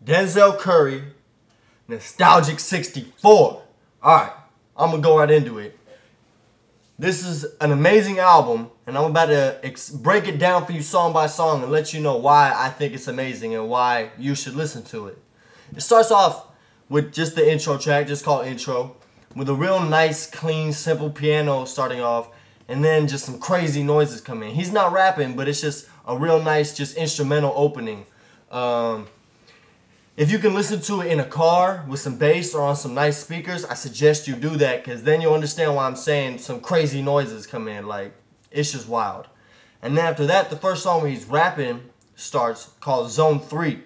Denzel Curry, Nostalgic 64. Alright, I'm going to go right into it. This is an amazing album, and I'm about to break it down for you song by song and let you know why I think it's amazing and why you should listen to it. It starts off with just the intro track, just called Intro, with a real nice, clean, simple piano starting off, and then just some crazy noises come in. He's not rapping, but it's just a real nice, just instrumental opening. If you can listen to it in a car with some bass or on some nice speakers, I suggest you do that, because then you'll understand why I'm saying some crazy noises come in. Like, it's just wild. And then after that, the first song where he's rapping starts, called Zone 3.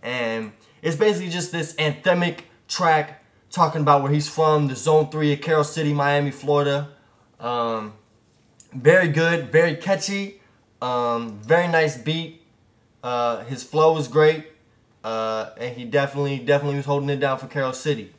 And it's basically just this anthemic track talking about where he's from, the Zone 3 of Carroll City, Miami, Florida. Very good, very catchy, very nice beat. His flow was great. And he definitely was holding it down for Carroll City.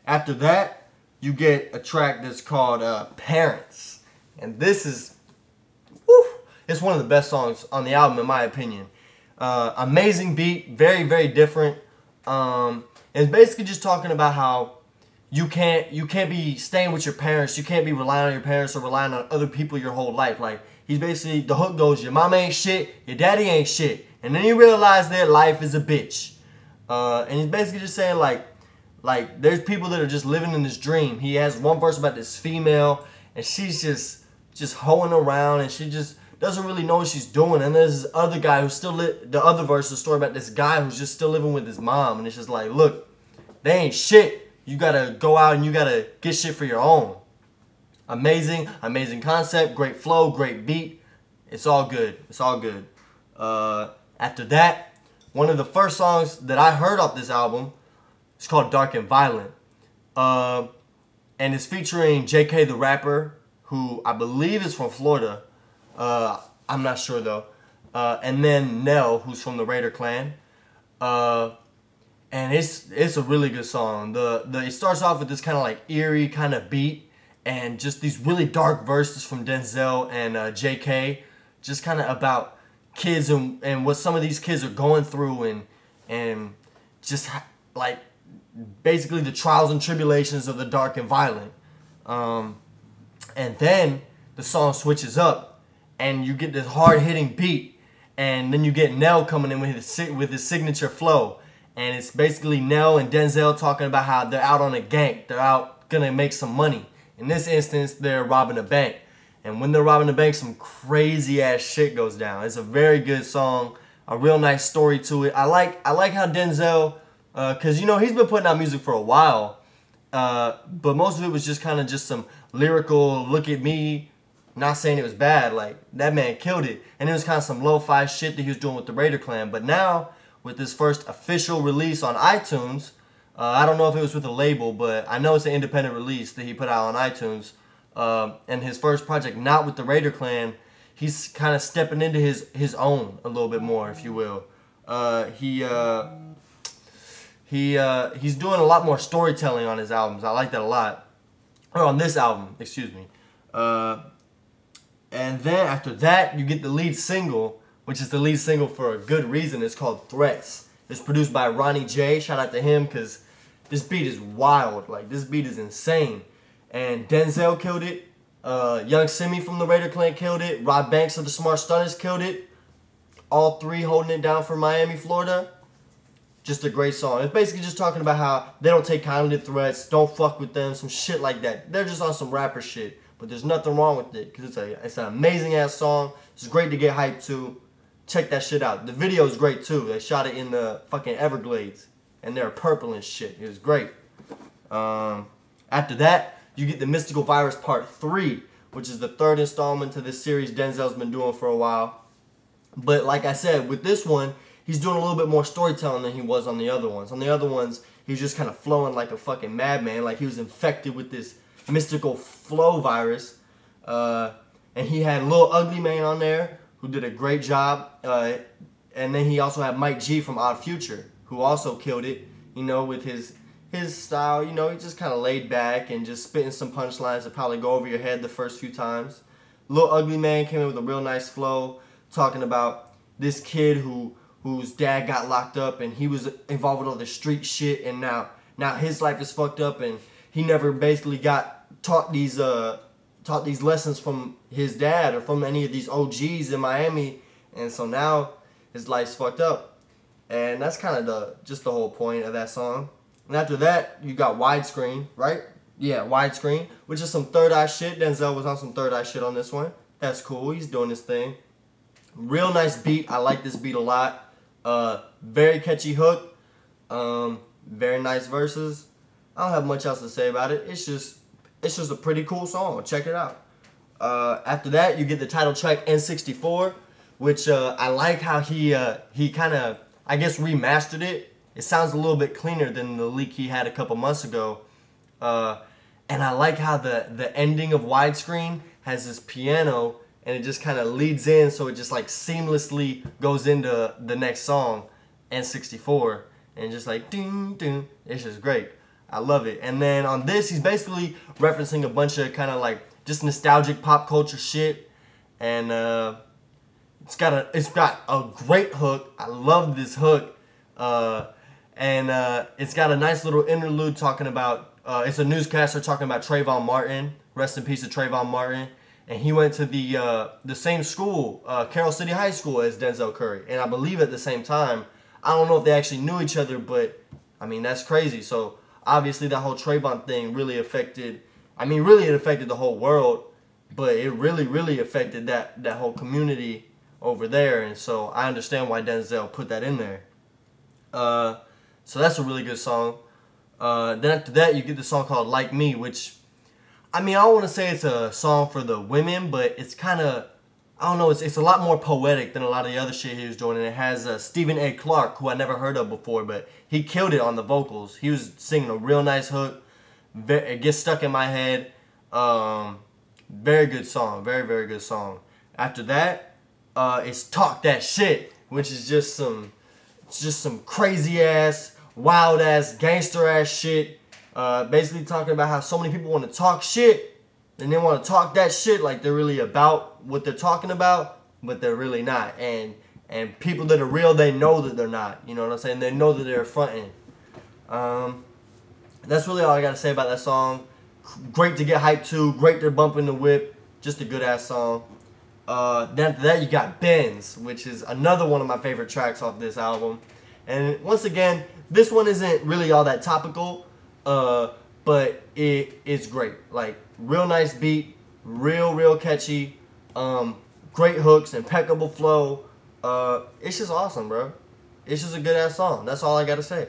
After that, you get a track that's called Parents. And this is, it's one of the best songs on the album in my opinion. Amazing beat, very different. It's basically just talking about how you can't be staying with your parents. You can't be relying on your parents or relying on other people your whole life. Like, he's basically, the hook goes, your mama ain't shit, your daddy ain't shit. And then you realize that life is a bitch. And he's basically just saying like there's people that are just living in this dream. He has one verse about this female, and she's just hoeing around, and she just doesn't really know what she's doing. And there's this other guy who's still the other verse is a story about this guy who's just still living with his mom. And it's just like, look, they ain't shit. You gotta go out and you gotta get shit for your own. Amazing concept, great flow, great beat. It's all good. It's all good. After that, one of the first songs that I heard off this album is called Dark and Violent. And it's featuring JK the Rapper, who I believe is from Florida. I'm not sure though. And then Nell, who's from the Raider Clan. And it's a really good song. It starts off with this kind of like eerie kind of beat, and just these really dark verses from Denzel and JK, just kind of about kids and what some of these kids are going through, and just like basically the trials and tribulations of the dark and violent. And then the song switches up, and you get this hard-hitting beat, and then you get Nell coming in with his signature flow. And it's basically Nell and Denzel talking about how they're out on a gank. They're out gonna make some money. In this instance, they're robbing a bank. And when they're robbing the bank, some crazy ass shit goes down. It's a very good song, a real nice story to it. I like how Denzel, cause you know he's been putting out music for a while, but most of it was just kind of just some lyrical look at me. Not saying it was bad, like that man killed it, and it was kind of some lo-fi shit that he was doing with the Raider Clan. But now with this first official release on iTunes, I don't know if it was with a label, but I know it's an independent release that he put out on iTunes. And his first project, not with the Raider Clan, he's kind of stepping into his own a little bit more, if you will. He's doing a lot more storytelling on his albums. I like that a lot. Or on this album, excuse me. And then after that, you get the lead single, which is the lead single for a good reason. It's called Threats. It's produced by Ronnie J. Shout out to him, because this beat is wild. Like, this beat is insane. And Denzel killed it. Young Simi from the Raider Clan killed it. Rob Banks of the Smart Stunners killed it. All three holding it down for Miami, Florida. Just a great song. It's basically just talking about how they don't take kindly to threats. Don't fuck with them. Some shit like that. They're just on some rapper shit. But there's nothing wrong with it, because it's an amazing ass song. It's great to get hyped to. Check that shit out. The video is great too. They shot it in the fucking Everglades, and they're purple and shit. It was great. After that, you get the Mystical Virus Part 3, which is the third installment to this series Denzel's been doing for a while. But like I said, with this one, he's doing a little bit more storytelling than he was on the other ones. On the other ones, he was just kind of flowing like a fucking madman, like he was infected with this mystical flow virus. And he had Lil Ugly Mane on there, who did a great job. And then he also had Mike G from Odd Future, who also killed it, you know, with his style. You know, he just kind of laid back and just spitting some punchlines that probably go over your head the first few times. Lil Ugly Mane came in with a real nice flow, talking about this kid who whose dad got locked up and he was involved with all this street shit, and now his life is fucked up, and he never basically got taught these lessons from his dad or from any of these OGs in Miami, and so now his life's fucked up. And that's kind of just the whole point of that song. And after that, you got Widescreen, right? Yeah, Widescreen, which is some Third Eye shit. Denzel was on some Third Eye shit on this one. That's cool. He's doing his thing. Real nice beat. I like this beat a lot. Very catchy hook. Very nice verses. I don't have much else to say about it. It's just a pretty cool song. Check it out. After that, you get the title track N64, which I like how he kind of, I guess, remastered it. It sounds a little bit cleaner than the leak he had a couple months ago. And I like how the ending of Widescreen has this piano, and it just kind of leads in, so it just like seamlessly goes into the next song, N64, and just like ding ding. It's just great. I love it. And then on this, he's basically referencing a bunch of kind of like just nostalgic pop culture shit, and it's got a great hook. I love this hook, and it's got a nice little interlude talking about. It's a newscaster talking about Trayvon Martin. Rest in peace to Trayvon Martin. And he went to the same school, Carroll City High School, as Denzel Curry. And I believe at the same time, I don't know if they actually knew each other, but I mean, that's crazy. So obviously that whole Trayvon thing really affected, it affected the whole world, but it really affected that whole community over there. And so I understand why Denzel put that in there. So that's a really good song. Then after that, you get the song called Like Me, which, I don't want to say it's a song for the women, but it's kind of, I don't know, it's a lot more poetic than a lot of the other shit he was doing. And it has Stephen A. Clark, who I never heard of before, but he killed it on the vocals. He was singing a real nice hook. It gets stuck in my head. Very good song. Very good song. After that, it's Talk That Shit, which is just some crazy ass, wild ass, gangster ass shit. Basically talking about how so many people want to talk shit, and they want to talk that shit like they're really about what they're talking about, but they're really not. And people that are real, they know that they're not. You know what I'm saying? They know that they're fronting. That's really all I got to say about that song. Great to get hyped to. Great to bump in the whip. Just a good ass song. Then after that, you got Benz, which is another one of my favorite tracks off this album. And once again, this one isn't really all that topical. But it's great. Like, real nice beat, real catchy, great hooks, impeccable flow. It's just awesome, bro. It's just a good ass song. That's all I gotta say.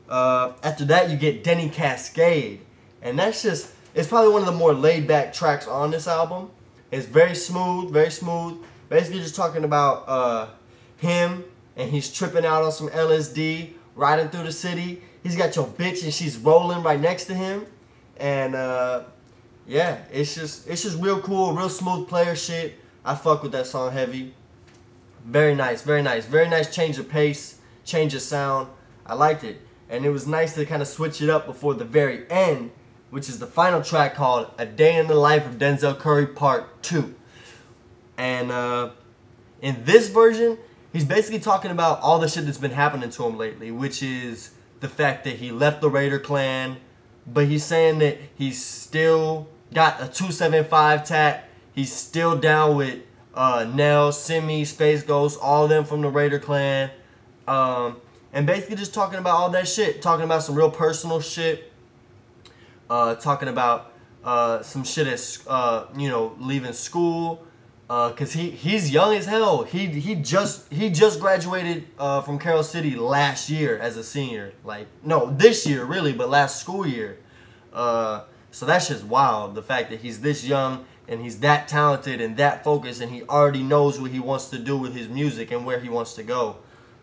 After that, you get Denny Cascade, and it's probably one of the more laid back tracks on this album. It's very smooth. Basically, just talking about him, and he's tripping out on some LSD, riding through the city. He's got your bitch and she's rolling right next to him, and yeah, it's just real cool, real smooth player shit. I fuck with that song heavy. Very nice change of pace, change of sound. I liked it, and it was nice to kind of switch it up before the very end, which is the final track called A Day in the Life of Denzel Curry Part 2. And in this version, he's basically talking about all the shit that's been happening to him lately, which is the fact that he left the Raider clan, but he's saying that he's still got a 275 tat. He's still down with Nell, Simi, Space Ghost, all of them from the Raider clan. And basically just talking about all that shit. Talking about some real personal shit. Talking about some shit as, leaving school. Cause he's young as hell. He just graduated from Carroll City last year as a senior. Like, no, this year really, but last school year. So that's just wild. The fact that he's this young and he's that talented and that focused, and he already knows what he wants to do with his music and where he wants to go.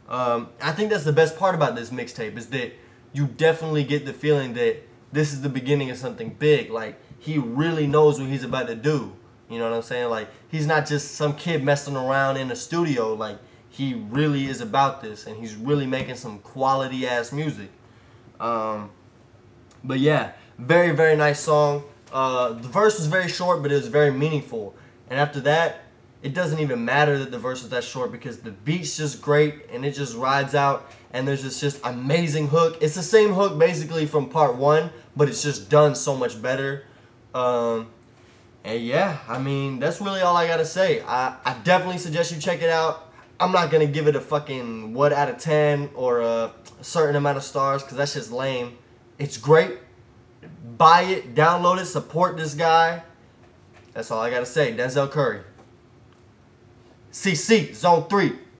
I think that's the best part about this mixtape, is that you definitely get the feeling that this is the beginning of something big. Like, he really knows what he's about to do. You know what I'm saying? Like, he's not just some kid messing around in a studio. Like, he really is about this, and he's really making some quality ass music. But yeah, very nice song. The verse was very short, but it was very meaningful. And after that, it doesn't even matter that the verse is that short because the beat's just great and it just rides out, and there's this just amazing hook. It's the same hook basically from part 1, but it's just done so much better. And yeah, I mean, that's really all I gotta say. I definitely suggest you check it out. I'm not gonna give it a fucking what out of 10 or a certain amount of stars because that's just lame. It's great. Buy it, download it, support this guy. That's all I gotta say. Denzel Curry. CC, Zone 3.